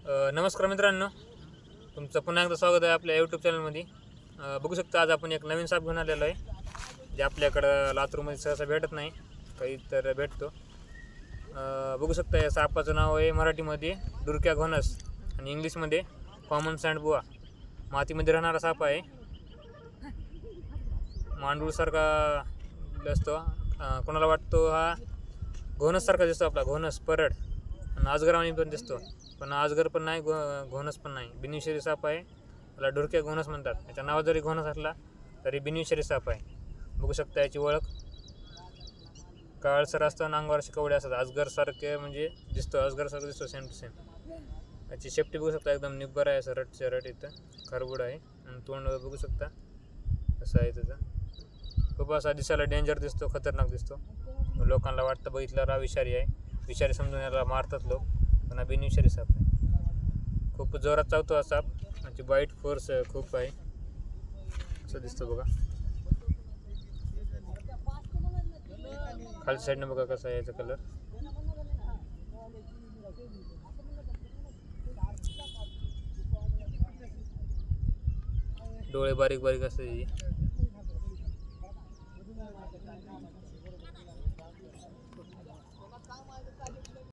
नमस्कार मित्रांनो, तुमचं पुन्हा एकदा स्वागत आहे आपल्या यूट्यूब चॅनलमध्ये. बघू शकता आज आपण एक नवीन साप घेऊन आलेलो आहे, जे आपल्याकडं लातूरमध्ये सहसा भेटत नाही, काही तर भेटतो. बघू शकता या सापाचं नाव आहे मराठीमध्ये डुरक्या घोणस आणि इंग्लिशमध्ये कॉमन सँडबुआ. मातीमध्ये राहणारा साप आहे, मांडूळसारखा असतो. कोणाला वाटतो हा घोणससारखा दिसतो, आपला घोणस परड, आणि अजगरावानी पण दिसतो, पण अजगर पण नाही, घोणस पण नाही. बिनविषारी साप आहे, त्याला डुरक्या घोणस म्हणतात. याच्या नावात जरी घोणस असला तरी बिनविषारी साप आहे. बघू शकता याची ओळख काळसर असतं आणि अंगावर कवडे असतात, अजगरसारखे म्हणजे दिसतो, अजगरसारखं दिसतो, सेम टू सेम. याची शेपटी बघू शकता, एकदम निब्बर आहे, असं रटच्या रट इथं खरबूड आहे. आणि तोंड बघू शकता असं आहे त्याचं. खूप असा दिसायला डेंजर दिसतो, खतरनाक दिसतो. लोकांना वाटतं बघितल्यावर हा विषारी आहे, विषारी समजून याला मारतात लोक, पण हा बिनविषारी साप आहे. खूप जोरात चावतो हा साप, त्याची बाईट फोर्स खूप आहे, असं दिसतं बघा. खालच्या साईडनं बघा कसा आहे याचा कलर. डोळे बारीक बारीक असते.